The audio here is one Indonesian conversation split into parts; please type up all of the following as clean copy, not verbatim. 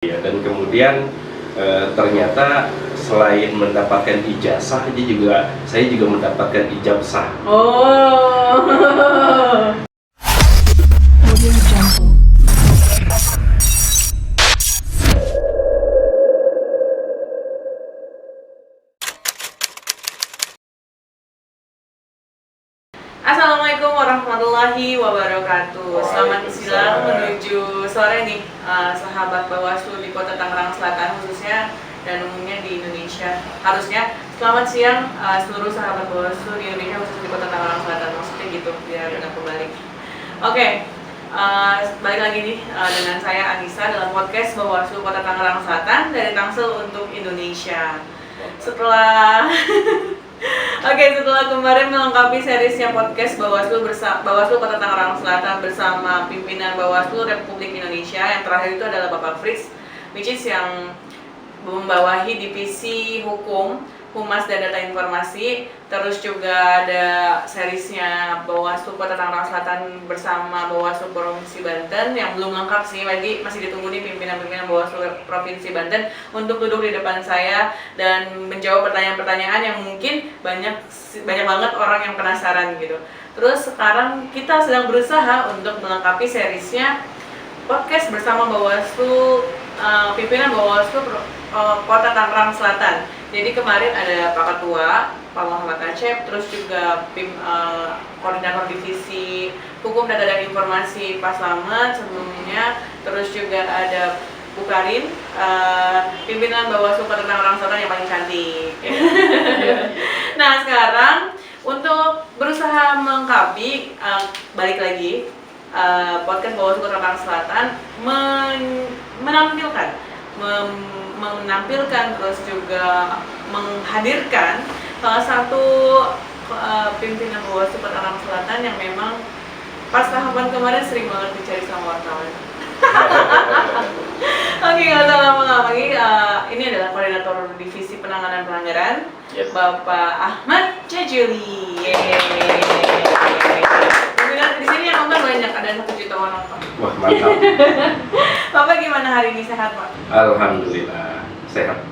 Ya, dan kemudian ternyata selain mendapatkan ijazah, saya juga mendapatkan ijazah. Oh. Assalamualaikum warahmatullahi wabarakatuh. Selamat siang menuju sore nih, sahabat Bawaslu di Kota Tangerang Selatan khususnya dan umumnya di Indonesia. Harusnya selamat siang seluruh sahabat Bawaslu di Indonesia khusus di Kota Tangerang Selatan, maksudnya gitu biar nggak kebalik. Oke, balik lagi nih dengan saya Anissa dalam podcast Bawaslu Kota Tangerang Selatan dari Tangsel untuk Indonesia. Setelah setelah kemarin melengkapi seriesnya podcast Bawaslu Kota Tangerang Selatan bersama pimpinan Bawaslu Republik Indonesia, yang terakhir itu adalah Bapak Fritz, which is yang membawahi divisi hukum, humas dan data informasi. Terus juga ada seriesnya Bawaslu Kota Tangerang Selatan bersama Bawaslu Provinsi Banten yang belum lengkap sih, lagi masih ditunggu nih pimpinan-pimpinan Bawaslu Provinsi Banten untuk duduk di depan saya dan menjawab pertanyaan-pertanyaan yang mungkin banyak banget orang yang penasaran gitu. Terus sekarang kita sedang berusaha untuk melengkapi seriesnya podcast bersama Bawaslu, pimpinan Bawaslu Kota Tangerang Selatan. Jadi kemarin ada Pak Ketua, Pak Muhammad Acep, terus juga koordinator divisi hukum data dan informasi Pak Slamet sebelumnya, terus juga ada Bu Karin, pimpinan Bawaslu Kota Tangerang Selatan yang paling cantik. Nah sekarang untuk berusaha melengkapi, balik lagi, podcast Bawaslu Kota Tangerang Selatan menampilkan terus juga menghadirkan salah satu pimpinan Bawaslu Kota Tangerang Selatan yang memang pas tahapan kemarin sering banget dicari sama wartawan. Oke, nggak usah lama-lama lagi. Ini adalah koordinator divisi penanganan pelanggaran, Bapak Ahmad Jajuli. Di sini yang nonton banyak, ada 1 juta orang. Wah, mantap. Bapak gimana hari ini, sehat Pak? Alhamdulillah sehat.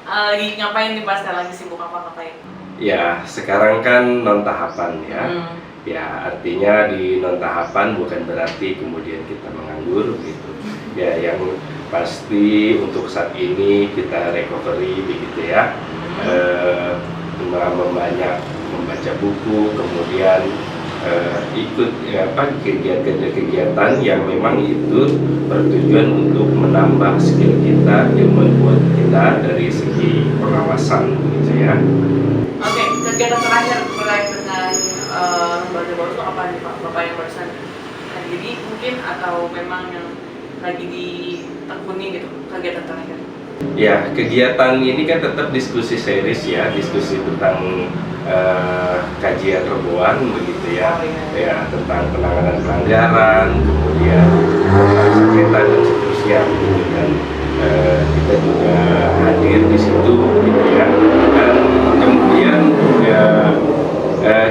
Lagi ngapain nih Pak? Sekarang lagi sibuk apa ngapain? Ya, sekarang kan non tahapan ya. Ya, artinya di non tahapan bukan berarti kemudian kita menganggur gitu. Ya, yang pasti untuk saat ini kita recovery begitu ya. Membaca buku, kemudian ikut kegiatan yang memang itu bertujuan untuk menambah skill kita, kemampuan kita dari segi pengawasan gitu ya. Oke, kegiatan terakhir terkait dengan lembaga Bawaslu apa nih Pak? Bapak yang barusan hadiri mungkin, atau memang yang lagi ditekuni gitu kegiatan terakhir? Ya, kegiatan ini kan tetap diskusi series ya, diskusi tentang kajian rebuan begitu ya. Ya, tentang penanganan pelanggaran, kemudian sengketa dan seterusnya gitu. Dan kita juga hadir di situ gitu ya. Dan kemudian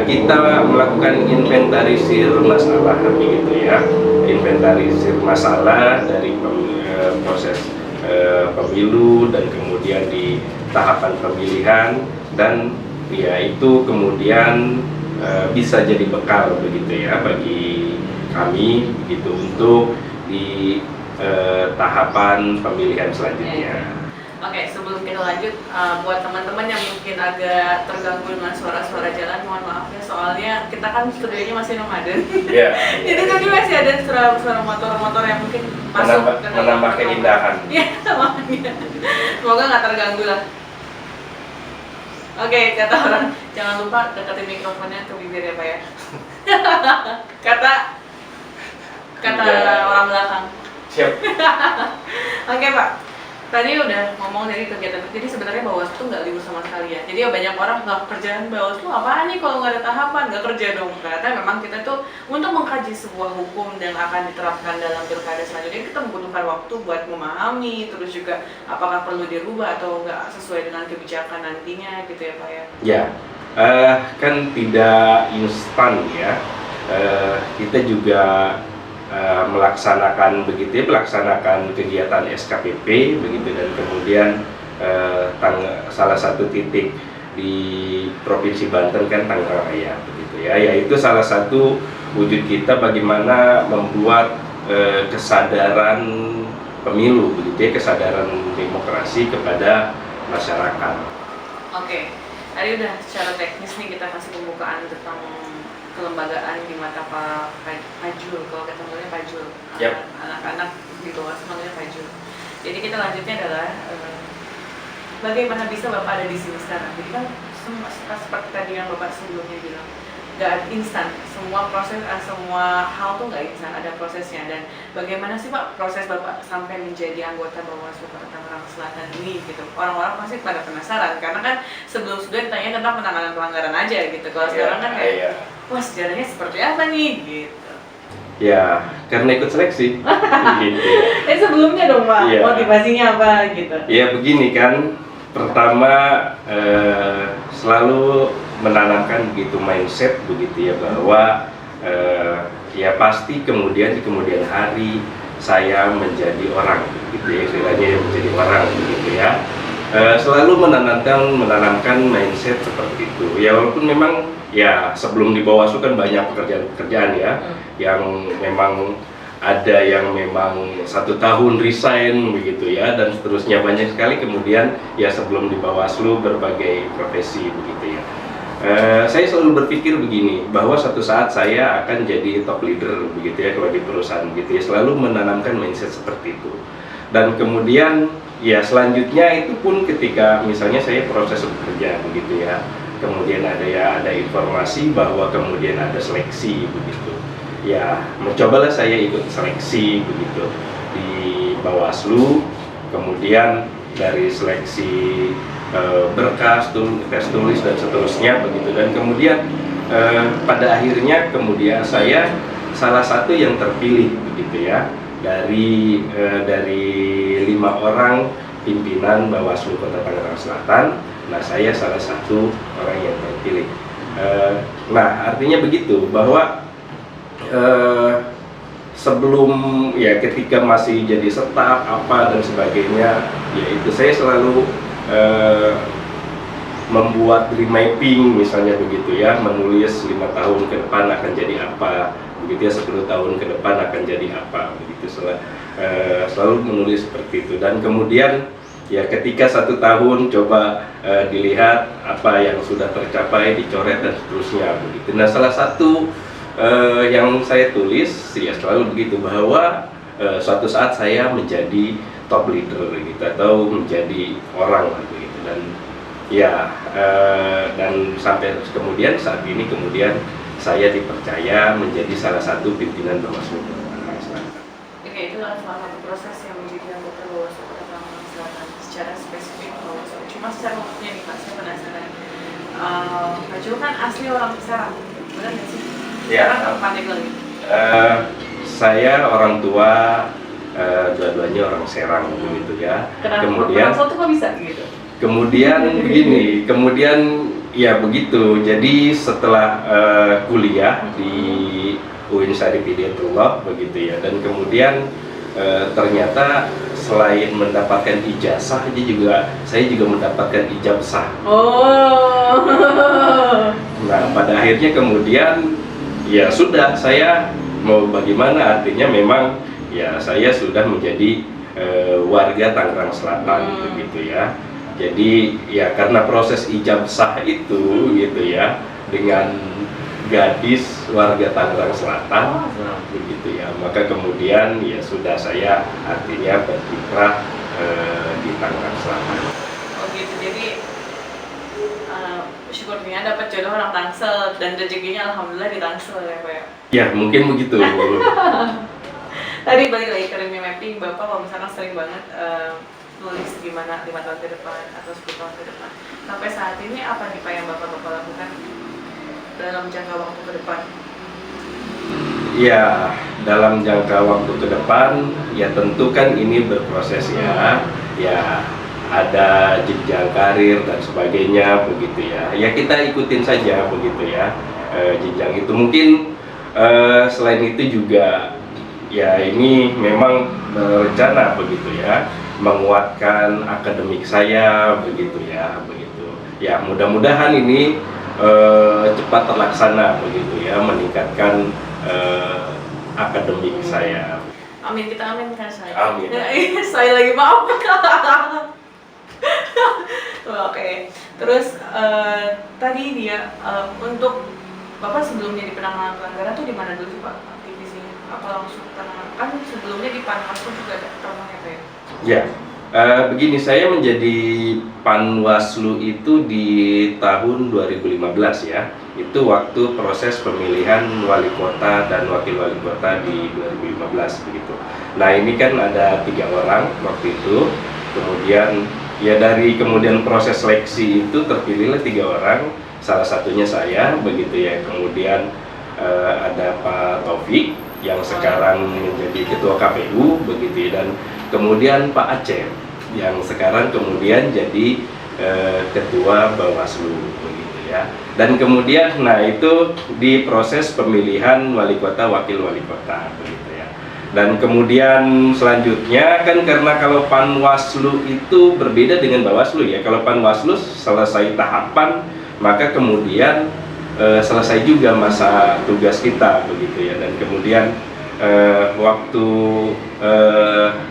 kita melakukan inventarisir masalah begitu ya. Inventarisir masalah dari proses pemilu dan kemudian di tahapan pemilihan, dan ya itu kemudian bisa jadi bekal begitu ya bagi kami begitu untuk di tahapan pemilihan selanjutnya. Oke, sebelum kita lanjut, buat teman-teman yang mungkin agak terganggu dengan suara-suara jalan, mohon maaf ya, soalnya kita kan studionya masih nomaden. Yeah. Jadi tadi masih ada suara motor-motor yang mungkin masuk menambah keindahan. Iya, makanya. Semoga nggak terganggu lah. Oke, kata orang, jangan lupa deketin mikrofonnya ke bibir ya Pak ya. kata orang belakang. Siap. Oke Pak, tadi udah ngomong dari kegiatan, jadi sebenarnya Bawaslu tuh nggak libur sama sekali ya. Jadi banyak orang nggak, kerjaan Bawaslu apaan nih kalau nggak ada tahapan, nggak kerja dong. Ternyata memang kita tuh untuk mengkaji sebuah hukum yang akan diterapkan dalam pilkada selanjutnya, kita membutuhkan waktu buat memahami, terus juga apakah perlu dirubah atau nggak sesuai dengan kebijakan nantinya gitu ya Pak ya. Ya, kan tidak instan ya. Kita juga melaksanakan kegiatan SKPP begitu, dan kemudian salah satu titik di Provinsi Banten kan Tangerang Raya begitu ya, yaitu salah satu wujud kita bagaimana membuat kesadaran pemilu begitu ya, kesadaran demokrasi kepada masyarakat. Oke, tadi udah secara teknis nih kita kasih pembukaan tentang kelembagaan di mata Pak Fajrul, kalau kita manggilnya Fajrul, Yap. anak-anak di bawah manggilnya Fajrul. Jadi kita lanjutnya adalah bagaimana bisa Bapak ada di sini sekarang. Jadi kan seperti tadi yang Bapak sebelumnya bilang, nggak instan, semua proses, semua hal tuh nggak instan, ada prosesnya. Dan bagaimana sih Pak proses Bapak sampai menjadi anggota Bawaslu Kota Tangerang Selatan ini gitu? Orang-orang pasti pada penasaran, karena kan sebelum-sebelumnya ditanya tentang penanganan pelanggaran aja gitu. Kalau sekarang kan kayak, wah sejarahnya seperti apa nih gitu. Ya, karena ikut seleksi. Gitu. Sebelumnya dong Pak, motivasinya apa gitu? Ya begini kan, pertama selalu menanamkan begitu mindset begitu ya, bahwa ya pasti kemudian di kemudian hari saya menjadi orang gitu ya, istilahnya menjadi orang begitu ya. Selalu menanamkan mindset seperti itu ya, walaupun memang ya sebelum di Bawaslu kan banyak pekerjaan ya, yang memang ada yang memang 1 tahun resign begitu ya, dan seterusnya banyak sekali. Kemudian ya sebelum di Bawaslu berbagai profesi begitu ya. Saya selalu berpikir begini, bahwa suatu saat saya akan jadi top leader begitu ya kalau di perusahaan gitu ya, selalu menanamkan mindset seperti itu. Dan kemudian ya selanjutnya itu pun ketika misalnya saya proses bekerja begitu ya, kemudian ada informasi bahwa kemudian ada seleksi begitu ya, mencobalah saya ikut seleksi begitu di Bawaslu. Kemudian dari seleksi berkas, tes tulis dan seterusnya begitu, dan kemudian pada akhirnya kemudian saya salah satu yang terpilih begitu ya, dari 5 orang pimpinan Bawaslu Kota Tangerang Selatan. Nah, saya salah satu orang yang terpilih. Nah, artinya begitu, bahwa sebelum ya ketika masih jadi staf apa dan sebagainya, yaitu saya selalu membuat dream mapping misalnya begitu ya, menulis 5 tahun ke depan akan jadi apa begitu ya, 10 tahun ke depan akan jadi apa begitu, selalu menulis seperti itu. Dan kemudian ya ketika 1 tahun coba dilihat apa yang sudah tercapai, dicoret dan seterusnya begitu. Nah, salah satu yang saya tulis ya selalu begitu, bahwa suatu saat saya menjadi top leader gitu, atau menjadi orang gitu. Dan ya dan sampai kemudian saat ini kemudian saya dipercaya menjadi salah satu pimpinan Bawaslu Kota Tangerang Selatan. Oke, itu adalah salah satu proses yang menjadi anggota Bawaslu Kota Tangerang Selatan secara spesifik Bawaslu. Cuma secara umumnya nih Pak, saya penasaran. Pak Jul kan asli orang Serang, benar nggak sih? Ya. Serang atau Pandeglang? Saya orang tua dua-duanya orang Serang begitu ya. Kenapa? Kemudian Kenapa tuh kok bisa gitu? Kemudian begini, kemudian ya begitu. Jadi setelah kuliah di UIN Syarif Hidayatullah begitu ya, dan kemudian ternyata selain mendapatkan ijazah, saya juga mendapatkan ijabsah. Oh. Nah, pada akhirnya kemudian ya sudah, saya mau bagaimana, artinya memang ya saya sudah menjadi warga Tangerang Selatan begitu ya. Jadi ya karena proses ijabsah itu gitu ya, dengan gadis warga Tangerang Selatan begitu ya, maka kemudian ya sudah, saya artinya berkiprah di Tangerang Selatan. Oh gitu, jadi syukurnya dapat jodoh orang Tangsel, dan rezekinya alhamdulillah di Tangsel ya Pak ya. Ya mungkin begitu. Tadi balik lagi ke dream mapping, Bapak kalau misalkan sering banget nulis gimana 5 tahun ke depan atau 10 tahun ke depan. Sampai saat ini apa nih Pak yang Bapak lakukan dalam jangka waktu ke depan? Ya, dalam jangka waktu ke depan ya tentu kan ini berproses ya. Ya ada jenjang karir dan sebagainya begitu ya. Ya kita ikutin saja begitu ya, jenjang itu. Mungkin selain itu juga ya ini memang berencana begitu ya, menguatkan akademik saya begitu ya, begitu. Ya mudah-mudahan ini cepat terlaksana begitu ya, meningkatkan akademik saya. Amin, kita amin kan saya. Amin. Saya lagi maaf. Oke. Terus tadi dia untuk Bapak sebelum jadi penanganan pelanggaran tuh di mana dulu sih Pak aktivisnya? Apa langsung penanganan? Kan sebelumnya di Panwaslu juga ada pernah ya Pak ya? Ya, begini, saya menjadi Panwaslu itu di tahun 2015 ya. Itu waktu proses pemilihan wali kota dan wakil wali kota di 2015 begitu. Nah ini kan ada 3 orang waktu itu. Kemudian ya dari kemudian proses seleksi itu terpilihlah 3 orang. Salah satunya saya begitu ya. Kemudian ada Pak Taufik yang sekarang menjadi ketua KPU begitu ya, dan kemudian Pak Aceh yang sekarang kemudian jadi ketua Bawaslu begitu ya. Dan kemudian nah itu di proses pemilihan wali kota wakil wali kota begitu ya. Dan kemudian selanjutnya kan karena kalau Panwaslu itu berbeda dengan Bawaslu ya. Kalau Panwaslu selesai tahapan maka kemudian selesai juga masa tugas kita begitu ya. Dan kemudian waktu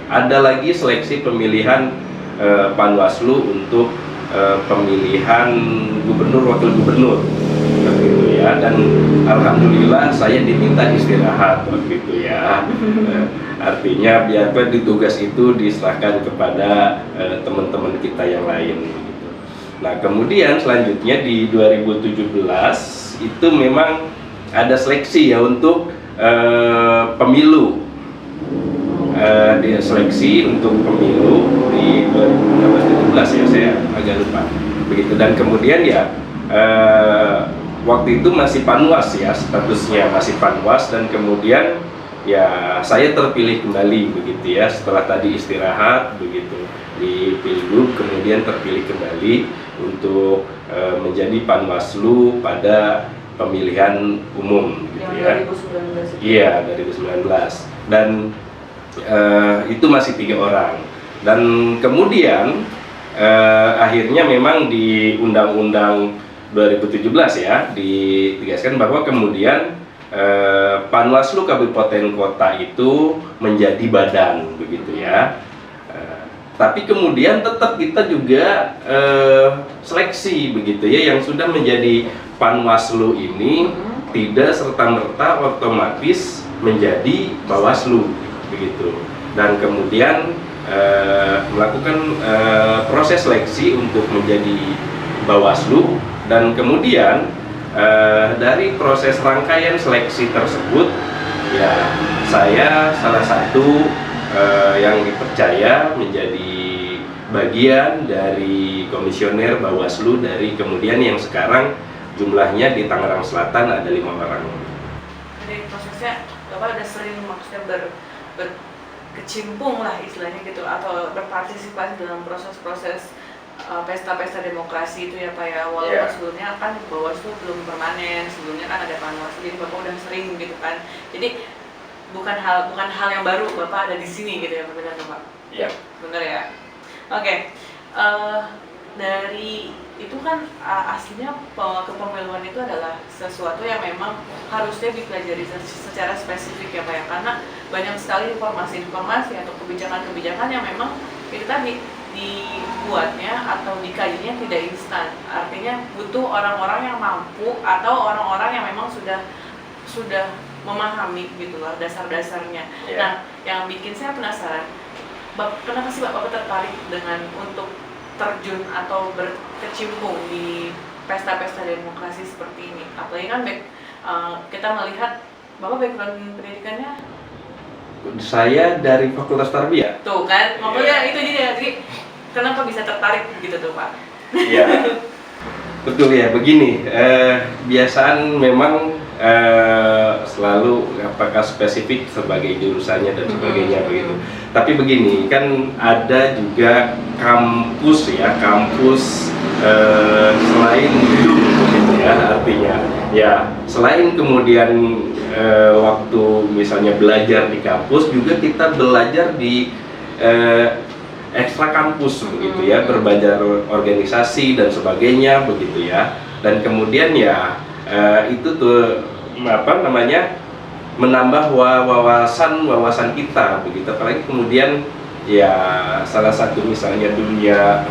ada lagi seleksi pemilihan Panwaslu untuk pemilihan gubernur wakil gubernur begitu ya. Dan alhamdulillah saya diminta istirahat waktu itu ya. Artinya biarpun di tugas itu diserahkan kepada teman-teman kita yang lain begitu. Nah kemudian selanjutnya di 2017 itu memang ada seleksi ya untuk pemilu. Dia seleksi untuk pemilu di 2017 ya, saya agak lupa begitu. Dan kemudian ya waktu itu masih Panwas ya, statusnya masih Panwas. Dan kemudian ya saya terpilih kembali begitu ya, setelah tadi istirahat begitu di Pilgub, kemudian terpilih kembali untuk menjadi Panwaslu pada pemilihan umum gitu ya. 2019. Iya, 2019. Dan itu masih 3 orang. Dan kemudian akhirnya memang di Undang-Undang 2017 ya ditegaskan bahwa kemudian Panwaslu Kabupaten Kota itu menjadi badan begitu ya. Tapi kemudian tetap kita juga seleksi begitu ya, yang sudah menjadi Panwaslu ini tidak serta-merta otomatis menjadi Bawaslu begitu. Dan kemudian melakukan proses seleksi untuk menjadi Bawaslu. Dan kemudian dari proses rangkaian seleksi tersebut ya saya salah satu yang dipercaya menjadi bagian dari komisioner Bawaslu dari kemudian yang sekarang jumlahnya di Tangerang Selatan ada 5 orang. Jadi prosesnya Bapak ada sering maksudnya berkecimpung lah istilahnya gitu, atau berpartisipasi dalam proses-proses pesta-pesta demokrasi itu ya Pak ya. Walaupun sebelumnya kan Bawaslu belum permanen, sebelumnya kan ada Panwaslu, jadi Bapak udah sering gitu kan. Jadi bukan hal yang baru Bapak ada di sini gitu ya, benar Pak? Iya. Benar ya. Oke. Dari itu kan aslinya kepemiluan itu adalah sesuatu yang memang harusnya dipelajari secara spesifik ya Pak ya, karena banyak sekali informasi-informasi atau kebijakan-kebijakan yang memang itu tadi dibuatnya atau dikajinya tidak instan. Artinya butuh orang-orang yang mampu atau orang-orang yang memang sudah memahami gitu loh dasar-dasarnya. Yeah. Nah, yang bikin saya penasaran, kenapa sih Bapak tertarik dengan untuk terjun atau berkecimpung di pesta-pesta demokrasi seperti ini? Apalagi kan kita melihat Bapak background pendidikannya, saya dari Fakultas Tarbiyah. tuh kan, makanya itu jadi kenapa bisa tertarik gitu tuh Pak? Iya. Betul ya, begini, biasaan memang selalu apakah spesifik sebagai jurusannya dan sebagainya begitu. Tapi begini, kan ada juga kampus ya, kampus selain gedung begitu ya. ya. Artinya ya selain kemudian waktu misalnya belajar di kampus, juga kita belajar di ekstra kampus begitu ya, berbagai organisasi dan sebagainya begitu ya. Dan kemudian ya itu tuh apa namanya, menambah wawasan kita begitu. Apalagi kemudian ya salah satu misalnya dunia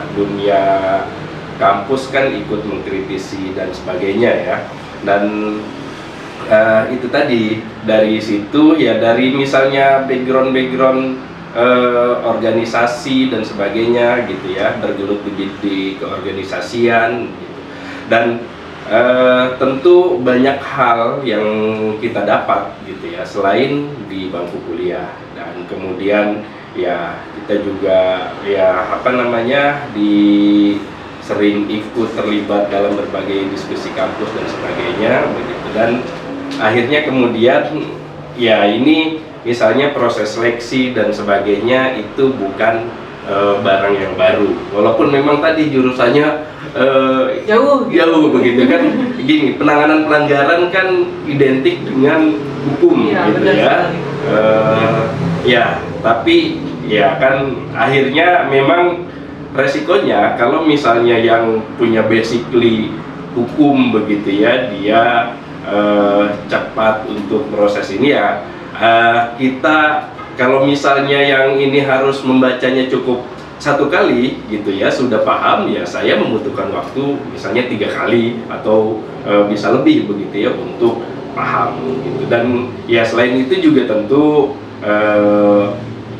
kampus kan ikut mengkritisi dan sebagainya ya. Dan itu tadi dari situ ya, dari misalnya background organisasi dan sebagainya gitu ya, bergelut di keorganisasian gitu. Dan tentu banyak hal yang kita dapat gitu ya selain di bangku kuliah. Dan kemudian ya kita juga ya apa namanya, sering ikut terlibat dalam berbagai diskusi kampus dan sebagainya begitu. Dan akhirnya kemudian ya ini misalnya proses seleksi dan sebagainya itu bukan barang yang baru, walaupun memang tadi jurusannya jauh begitu kan. Gini, penanganan pelanggaran kan identik dengan hukum gitu ya. Ya tapi ya kan akhirnya memang resikonya kalau misalnya yang punya basically hukum begitu ya, dia cepat untuk proses ini ya. Kita kalau misalnya yang ini harus membacanya cukup satu kali gitu ya, sudah paham ya, saya membutuhkan waktu misalnya 3 kali atau bisa lebih begitu ya untuk paham gitu. Dan ya selain itu juga tentu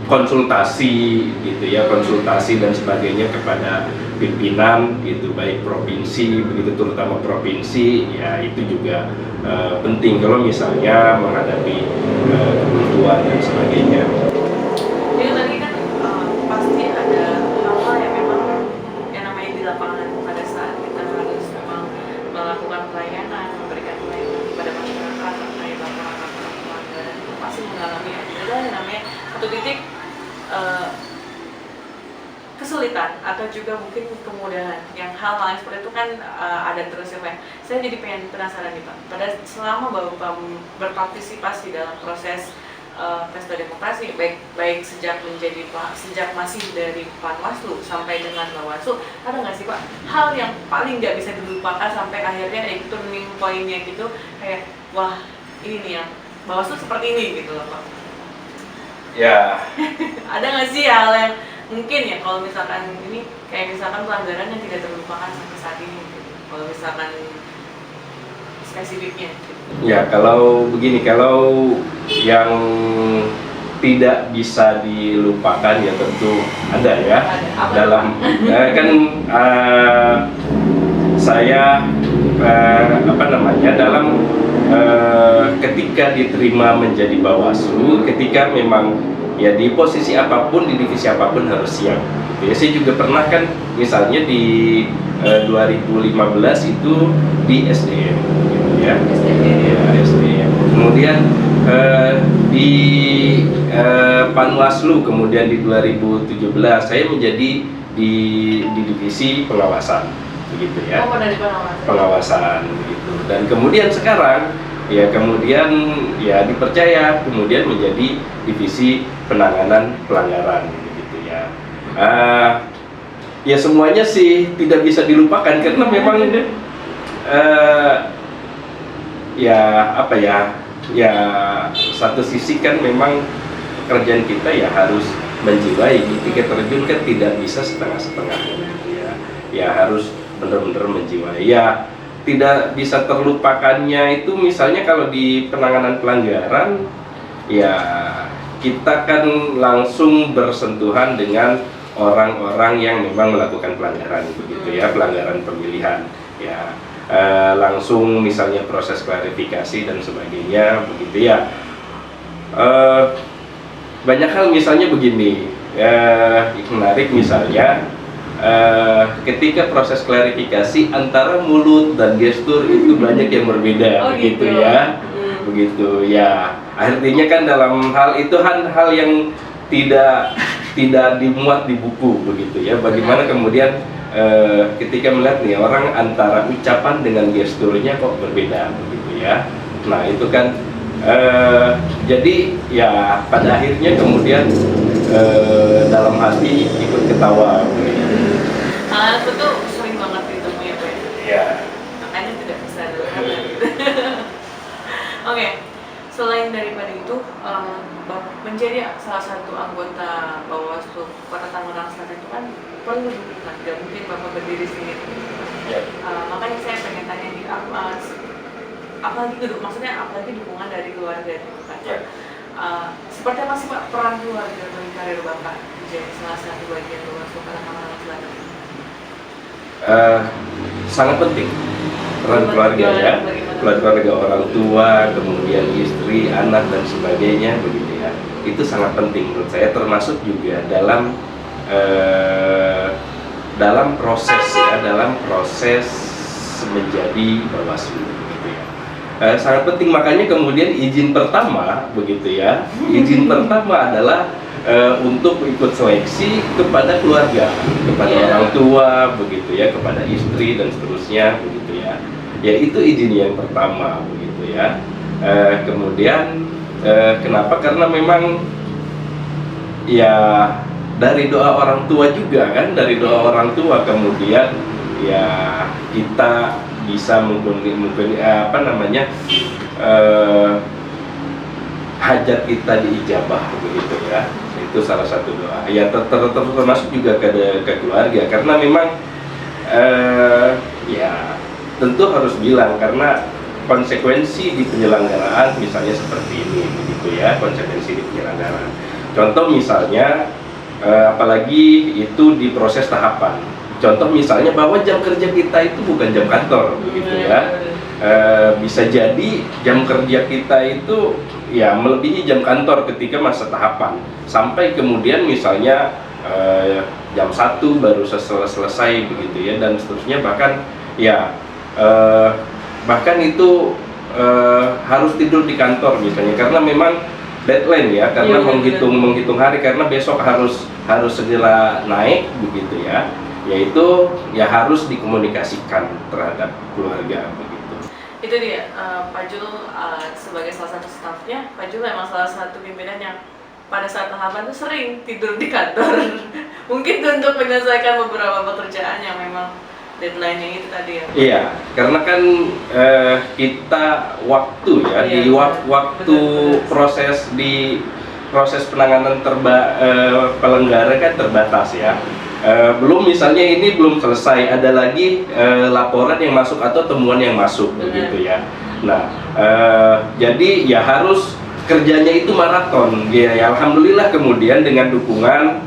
konsultasi gitu ya, konsultasi dan sebagainya kepada pimpinan gitu, baik provinsi begitu, terutama provinsi ya, itu juga penting kalau misalnya menghadapi kebutuhan dan sebagainya. Jadi tadi kan pasti ada hal-hal yang memang yang namanya di lapangan pada saat kita harus memang melakukan pelayanan, memberikan pelayanan kepada masyarakat terkait laporan pelanggaran, itu pasti mengalami ada yang namanya satu titik kesulitan atau juga mungkin kemudahan. Yang hal-hal yang seperti itu kan ada terus ya Pak. Saya jadi pengen penasaran nih Pak, pada selama Bapak berpartisipasi dalam proses pesta demokrasi, baik sejak masih dari Panwaslu sampai dengan Bawaslu, ada nggak sih Pak hal yang paling nggak bisa dilupakan sampai akhirnya itu turning point-nya gitu, kayak wah ini nih yang Bawaslu seperti ini gitu loh Pak? Ya. Ada nggak sih hal yang mungkin ya, kalau misalkan ini kayak misalkan pelanggaran yang tidak terlupakan sampai saat ini gitu, kalau misalkan spesifiknya gitu. Ya kalau begini, kalau yang tidak bisa dilupakan ya tentu ada ya. Dalam kan saya apa namanya, dalam ketika diterima menjadi Bawaslu, ketika memang ya di posisi apapun, di divisi apapun harus siap gitu ya. Saya juga pernah kan misalnya di 2015 itu di SDM gitu ya, SDM. Kemudian di Panwaslu, kemudian di 2017 saya menjadi di divisi pengawasan begitu ya. Oh, pada di pengawasan begitu. Dan kemudian sekarang ya dipercaya kemudian menjadi divisi penanganan pelanggaran begitu ya. Ya semuanya sih tidak bisa dilupakan karena memang ya apa ya, satu sisi kan memang pekerjaan kita ya harus menjiwai, ketika terjun kan tidak bisa setengah-setengah ya harus benar-benar menjiwai. Ya tidak bisa terlupakannya itu misalnya kalau di penanganan pelanggaran ya kita kan langsung bersentuhan dengan orang-orang yang memang melakukan pelanggaran begitu ya, pelanggaran pemilihan ya, langsung misalnya proses klarifikasi dan sebagainya begitu ya. Banyak hal misalnya begini, menarik misalnya ketika proses klarifikasi antara mulut dan gestur itu banyak yang berbeda begitu ya. Begitu ya, artinya kan dalam hal itu hal yang tidak dimuat di buku begitu ya. Bagaimana kemudian ketika melihat nih orang antara ucapan dengan gesturnya kok berbeda begitu ya. Nah itu kan jadi ya pada akhirnya kemudian dalam hati ikut ketawa. Hal itu tuh sering banget ditemui ya Pak ya? Iya. Makanya tidak bisa durhaka gitu. Oke, selain daripada itu menjadi salah satu anggota Bawaslu Kota Tangerang Selatan itu kan perlu dukungan, tidak mungkin Bapak berdiri sendiri. Ya. Makanya saya pengen tanya nih, apalagi dukungan dari keluarga gitu kan. Ya. Seperti apa sih Pak peran keluarga dalam karir Bapak menjadi salah satu bagian Bawaslu Kota Tangerang Selatan? Sangat penting peran keluarga ya, keluarga orang tua, kemudian istri, anak dan sebagainya begitu ya. Itu sangat penting menurut saya, termasuk juga dalam proses menjadi Bawaslu begitu ya. Sangat penting, makanya kemudian izin pertama begitu ya. Izin pertama adalah untuk ikut seleksi kepada keluarga, kepada orang tua begitu ya, kepada istri dan seterusnya begitu ya. Ya itu izin yang pertama begitu ya. Kemudian kenapa? Karena memang ya dari doa orang tua juga kan, dari doa orang tua kemudian ya kita bisa mungkin hajat kita diijabah begitu ya. Itu salah satu doa ya, termasuk juga ke keluarga, karena memang ya tentu harus bilang karena konsekuensi di penyelenggaraan misalnya seperti ini begitu ya, konsekuensi di penyelenggaraan. Contoh misalnya apalagi itu di proses tahapan, contoh misalnya bahwa jam kerja kita itu bukan jam kantor begitu ya. Bisa jadi jam kerja kita itu ya melebihi jam kantor ketika masa tahapan, sampai kemudian misalnya jam 1 baru selesai begitu ya, dan seterusnya, bahkan ya bahkan itu harus tidur di kantor misalnya karena memang deadline ya, karena menghitung hari, karena besok harus segera naik begitu ya, yaitu ya harus dikomunikasikan terhadap keluarga begitu. Itu dia, Pak Jul sebagai salah satu stafnya, Pak Jul memang salah satu pimpinan yang pada saat tahapan tuh sering tidur di kantor. Mungkin untuk menyelesaikan beberapa pekerjaan yang memang deadline-nya itu tadi ya. Iya, karena kan kita waktu ya, di waktu proses penanganan penyelenggara kan terbatas ya. Belum misalnya ini belum selesai, ada lagi laporan yang masuk atau temuan yang masuk begitu ya. Nah, jadi ya harus kerjanya itu maraton ya. Alhamdulillah kemudian dengan dukungan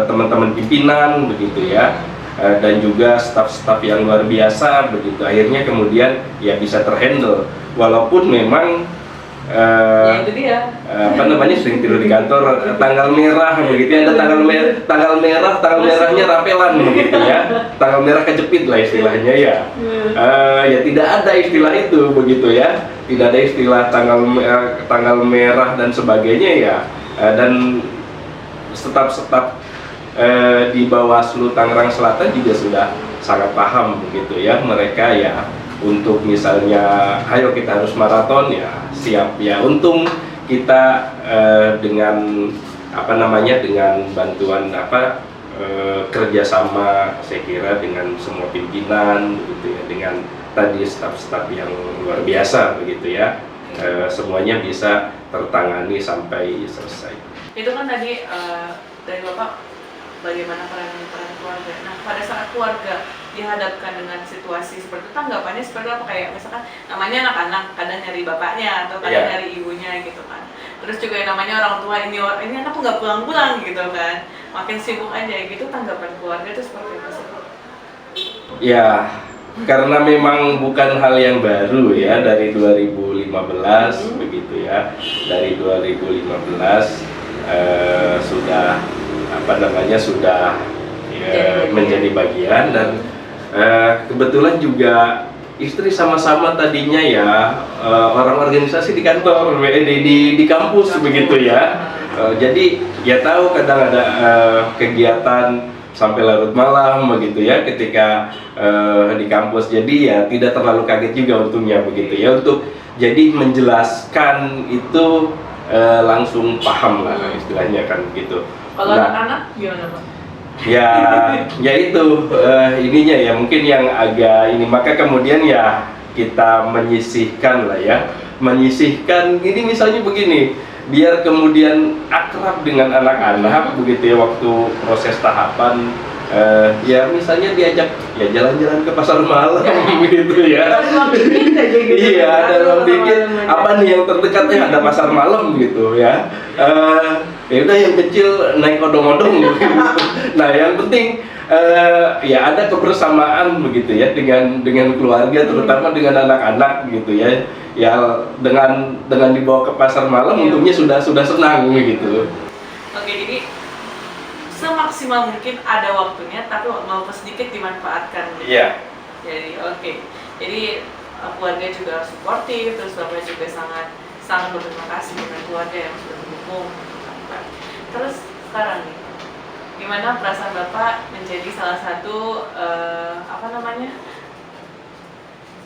teman-teman pimpinan begitu ya, dan juga staf-staf yang luar biasa begitu, akhirnya kemudian ya bisa terhandle walaupun memang ya itu dia. Sering tidur di kantor, tanggal merah begitu ya, ada tanggal merahnya rapelan begitu ya, tanggal merah kejepit lah istilahnya ya. Ya tidak ada istilah itu begitu ya, tidak ada istilah tanggal merah dan sebagainya ya. Dan staf di Bawaslu Tangerang Selatan juga sudah sangat paham begitu ya, mereka ya untuk misalnya ayo kita harus maraton ya siap ya. Untung kita dengan dengan bantuan kerjasama saya kira dengan semua pimpinan begitu ya, dengan tadi staf-staf yang luar biasa begitu ya, semuanya bisa tertangani sampai selesai. Itu kan tadi dari Bapak bagaimana peran keluarga. Nah, pada saat keluarga dihadapkan dengan situasi seperti itu, tanggapannya seperti apa? Kayak misalkan namanya anak-anak, kadang nyari bapaknya atau kadang nyari ibunya gitu kan. Terus juga yang namanya orang tua, ini anak nggak pulang-pulang gitu kan, makin sibuk aja gitu. Tanggapan keluarga itu seperti apa sih? Ya, karena memang bukan hal yang baru ya, dari 2015 begitu ya, dari 2015 sudah sudah ya, menjadi bagian, dan kebetulan juga istri sama-sama tadinya ya orang organisasi di kantor, di kampus begitu ya. Jadi ya tahu kadang ada kegiatan sampai larut malam begitu ya ketika di kampus. Jadi ya tidak terlalu kaget juga untungnya begitu ya, untuk jadi menjelaskan itu langsung paham lah istilahnya kan gitu. Kalau Nah, anak-anak gimana Pak? ya itu ininya ya mungkin yang agak ini, maka kemudian ya kita menyisihkan lah ya, menyisihkan ini misalnya begini, biar kemudian akrab dengan anak-anak begitu ya waktu proses tahapan. Ya misalnya diajak ya jalan-jalan ke pasar malam gitu ya. Iya, dalam dikit apa nih yang terdekatnya ada pasar malam gitu ya. Ya udah yang kecil naik odong-odong gitu. Nah yang penting ya ada kebersamaan begitu ya dengan keluarga, terutama dengan anak-anak gitu ya. Ya dengan dibawa ke pasar malam untungnya sudah senang gitu. Oke, jadi semaksimal mungkin ada waktunya, tapi walaupun sedikit dimanfaatkan. Iya. Jadi oke. Jadi keluarga juga suportif, terus Bapak juga sangat berterima kasih dengan keluarga yang sudah mendukung. Terus sekarang nih, gimana perasaan Bapak menjadi salah satu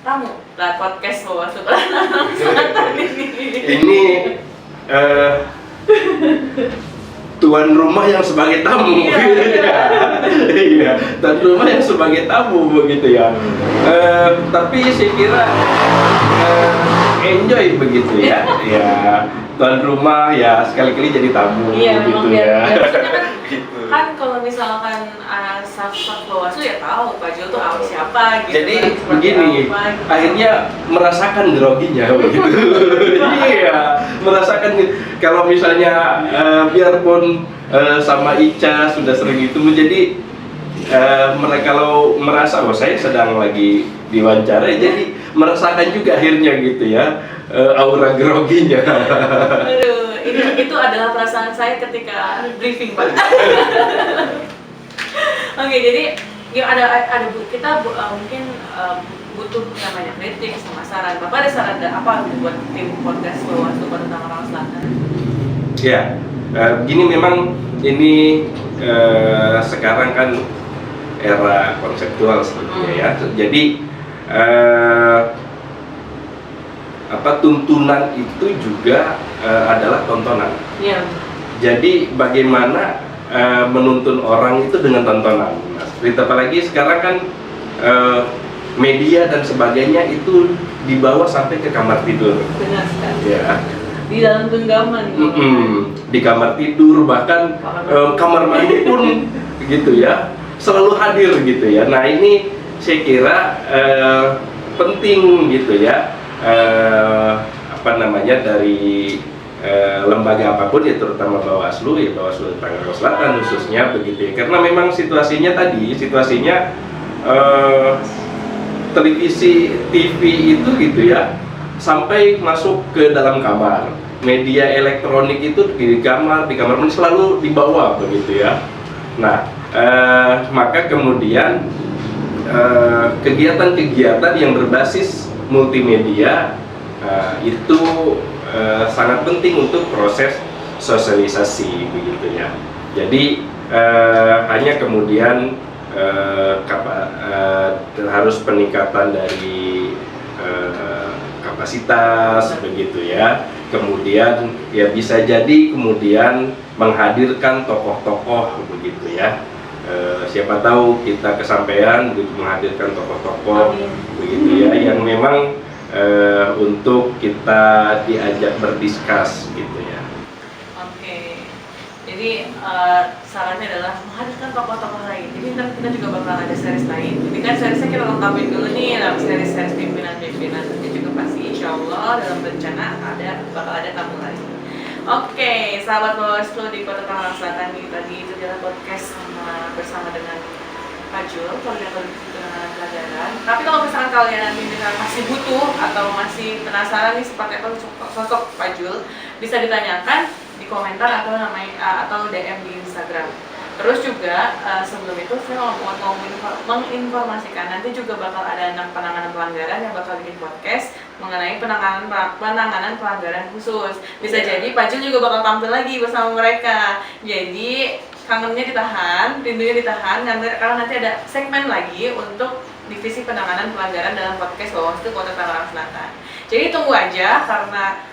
tamu podcast Bawaslu Kalimantan Selatan ini? Ini tuan rumah yang sebagai tamu. Iya, tuan rumah yang sebagai tamu begitu ya. Tapi saya kira enjoy begitu ya. Ya, tuan rumah ya sekali-kali jadi tamu gitu ya. Kan kalau misalkan staff Bawaslu ya tahu Pak Jul tuh siapa gitu. Jadi kan, begini, apa, gitu. akhirnya merasakan groginya begitu. Iya, merasakan kalau misalnya biarpun sama Ica sudah sering itu menjadi mereka kalau merasa saya sedang lagi diwawancara, jadi merasakan juga akhirnya gitu ya aura groginya. Aduh, itu adalah perasaan saya ketika briefing Pak. Oke, jadi ya kita mungkin butuh namanya kritik sama saran. Bapak ada saran apa buat tim podcast Bawaslu Kota Tangerang Selatan? Ya, gini memang ini sekarang kan era konseptual sebetulnya ya. Jadi tuntunan itu juga adalah tontonan. Iya. Jadi bagaimana menuntun orang itu dengan tontonan. Apalagi sekarang kan media dan sebagainya itu dibawa sampai ke kamar tidur. Benar sekali. Ya. Di dalam genggaman. Di kamar tidur, bahkan kamar mandi pun gitu ya, selalu hadir gitu ya. Nah ini saya kira penting gitu ya, dari lembaga apapun ya, terutama Bawaslu ya, Bawaslu Tangerang Selatan khususnya begitu ya, karena memang situasinya televisi TV itu gitu ya sampai masuk ke dalam kamar, media elektronik itu di kamar mandi selalu dibawa begitu ya. Nah maka kemudian kegiatan-kegiatan yang berbasis multimedia itu sangat penting untuk proses sosialisasi begitu ya. Jadi hanya kemudian harus peningkatan dari kapasitas begitu ya. Kemudian ya bisa jadi kemudian menghadirkan tokoh-tokoh begitu ya. Siapa tahu kita kesampaian begitu menghadirkan tokoh-tokoh begitu ya, yang memang untuk kita diajak berdiskus gitu ya. Oke. Jadi sarannya adalah menghadirkan tokoh-tokoh lain. Jadi nanti kita juga bakal ada series lain. Jadi kan seriesnya kita lengkapin dulu nih dalam series pimpinan-pimpinan. Nanti juga pasti insya Allah dalam rencana bakal ada tamu lain. Oke, sahabat Bawaslu di Kota Tangerang Selatan ini tadi itu adalah podcast bersama dengan Pak Jul, koordinator penanganan pelajaran. Tapi kalau misalkan kalian masih butuh atau masih penasaran nih seperti apa sosok Pak Jul, bisa ditanyakan di komentar atau DM di Instagram. Terus juga sebelum itu saya mau menginformasikan nanti juga bakal ada 6 penanganan pelanggaran yang bakal bikin podcast mengenai penanganan pelanggaran khusus. Bisa jadi Pak Jul juga bakal tampil lagi bersama mereka. Jadi kangennya ditahan, rindunya ditahan, karena nanti ada segmen lagi untuk divisi penanganan pelanggaran dalam podcast Bawaslu Kota Tangerang Selatan. Jadi tunggu aja, karena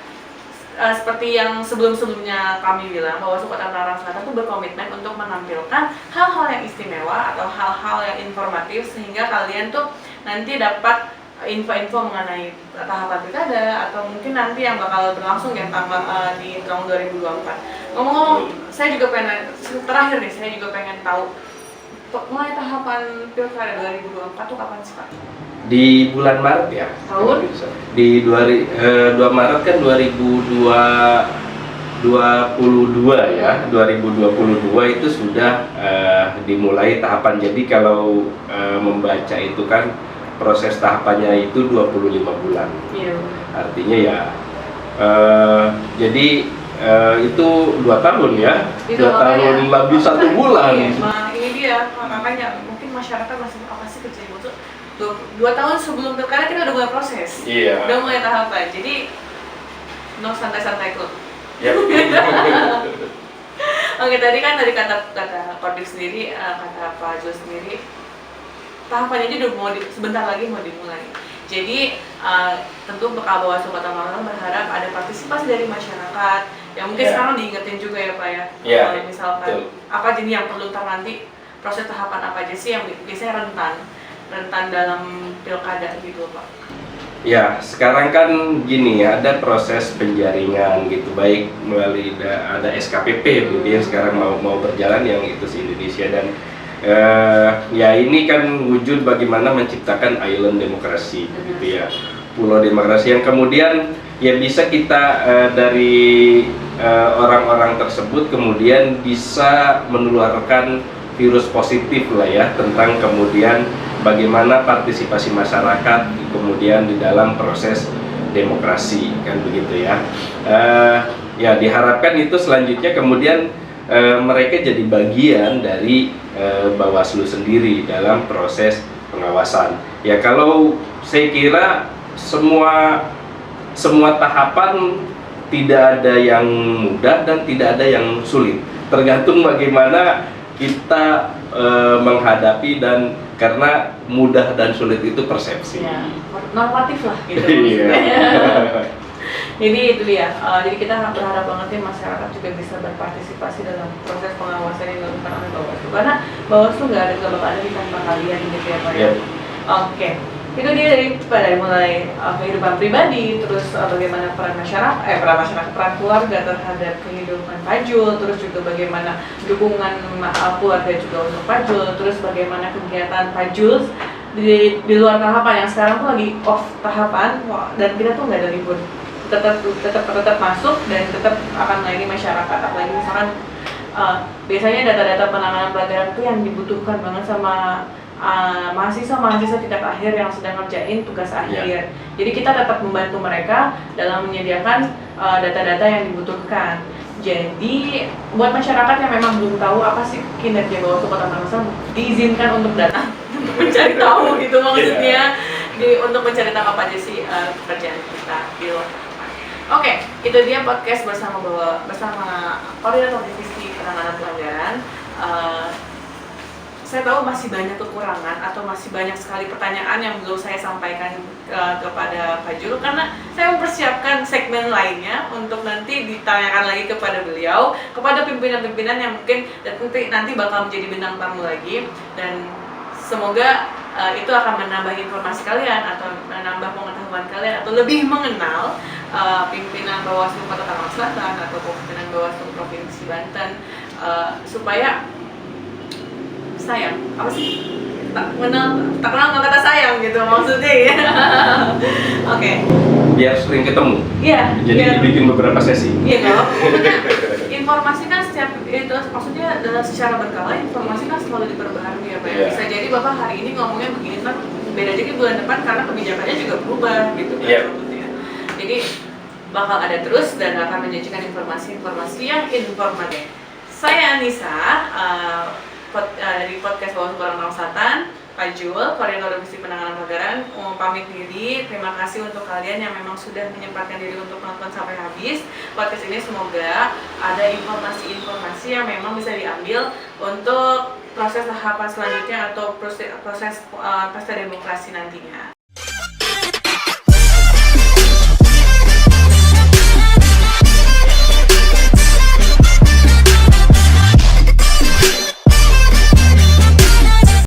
seperti yang sebelum-sebelumnya kami bilang, Bawaslu Kota Tangerang Selatan itu berkomitmen untuk menampilkan hal-hal yang istimewa atau hal-hal yang informatif sehingga kalian tuh nanti dapat info-info mengenai tahapan pilkada atau mungkin nanti yang bakal berlangsung ya di tahun 2024. Ngomong-ngomong, saya juga pengen terakhir nih, saya juga pengen tahu mulai tahapan pilkada 2024 tuh kapan sih Pak? Di bulan Maret ya. Tahun? Di 2 Maret kan 2022 ya. 2022 itu sudah dimulai tahapan. Jadi kalau membaca itu kan proses tahapannya itu 25 bulan. Iya. Artinya ya jadi itu 2 tahun ya. Itu 2 tahun lebih 1 bulan. Iya, ini dia makanya mungkin masyarakat masih apa sih kerja itu 2 tahun sebelum pilkada kita udah mulai proses. Iya. Udah mulai tahapan. Jadi no santai-santai club. Yep. Oke, tadi kan dari kata Kodik sendiri, kata Pak Jul sendiri, tahapannya aja udah sebentar lagi mau dimulai. Jadi tentu Bawaslu Kota Tangerang berharap ada partisipasi dari masyarakat. Yang mungkin sekarang diingetin juga ya Pak ya. Kalau misalkan apa jenis yang perlu nanti proses tahapan apa aja sih yang biasanya rentan dalam pilkada gitu Pak. Ya, sekarang kan gini ya, ada proses penjaringan gitu, baik melalui ada SKPP gitu yang sekarang mau berjalan yang itu se-Indonesia, dan ya ini kan wujud bagaimana menciptakan island demokrasi gitu ya, pulau demokrasi yang kemudian ya bisa kita dari orang-orang tersebut kemudian bisa menularkan virus positif lah ya tentang kemudian bagaimana partisipasi masyarakat kemudian di dalam proses demokrasi kan begitu ya. Ya diharapkan itu selanjutnya kemudian mereka jadi bagian dari Bawaslu sendiri dalam proses pengawasan. Ya kalau saya kira semua tahapan tidak ada yang mudah dan tidak ada yang sulit. Tergantung bagaimana kita menghadapi, dan karena mudah dan sulit itu persepsi. Ya, normatif lah gitu. Iya. Jadi itu dia. Jadi kita berharap banget nih masyarakat juga bisa berpartisipasi dalam proses pengawasan yang dilakukan oleh Bawaslu. Karena Bawaslu nggak ada di tanpa kalian gitu ya Pak ya. Oke. Itu dia dari mulai kehidupan pribadi, terus bagaimana peran masyarakat, peran keluarga terhadap kehidupan Pak Jul, terus juga bagaimana dukungan keluarga juga untuk Pak Jul, terus bagaimana kegiatan Pak Jul di luar tahapan yang sekarang tuh lagi off tahapan, dan kita tuh nggak ada libur, tetap masuk dan tetap akan melayani masyarakat. Apalagi misalkan biasanya data-data penanganan pelanggaran itu yang dibutuhkan banget sama mahasiswa tingkat akhir yang sedang ngerjain tugas akhir. Jadi kita tetap membantu mereka dalam menyediakan data-data yang dibutuhkan. Jadi buat masyarakat yang memang belum tahu apa sih kinerja Bawaslu Kota Tangerang, diizinkan untuk datang untuk mencari tahu gitu maksudnya. Untuk mencari tahu apa aja sih pekerjaan kita di luar. Oke, itu dia podcast bersama Koordinator Divisi Penanganan Pelanggaran. Saya tahu masih banyak kekurangan atau masih banyak sekali pertanyaan yang belum saya sampaikan kepada Pak Jul, karena saya mempersiapkan segmen lainnya untuk nanti ditanyakan lagi kepada beliau, kepada pimpinan-pimpinan yang mungkin nanti bakal menjadi bintang tamu lagi, dan semoga itu akan menambah informasi kalian atau menambah pengetahuan kalian atau lebih mengenal pimpinan Bawaslu Kota Tangerang Selatan atau pimpinan Bawaslu Provinsi Banten, supaya sayang, apa sih? Tak kenal nggak kata sayang gitu maksudnya ya. Oke. Biar sering ketemu. Iya. Jadi dibikin beberapa sesi. Iya kalau informasi kan setiap itu maksudnya secara berkala informasi kan selalu diperbaharui ya Pak. Bisa jadi Bapak hari ini ngomongnya begini, kan beda jadi bulan depan karena kebijakannya juga berubah gitu kan maksudnya. Jadi bakal ada terus dan akan menyajikan informasi-informasi yang informatif. Saya Anissa dari podcast Bawaslu Kota Tangerang Selatan. Pak Jul, Koordinator Divisi Penanganan Pelanggaran, pamit diri. Terima kasih untuk kalian yang memang sudah menyempatkan diri untuk menonton sampai habis podcast ini. Semoga ada informasi-informasi yang memang bisa diambil untuk proses tahapan selanjutnya atau proses pesta demokrasi nantinya.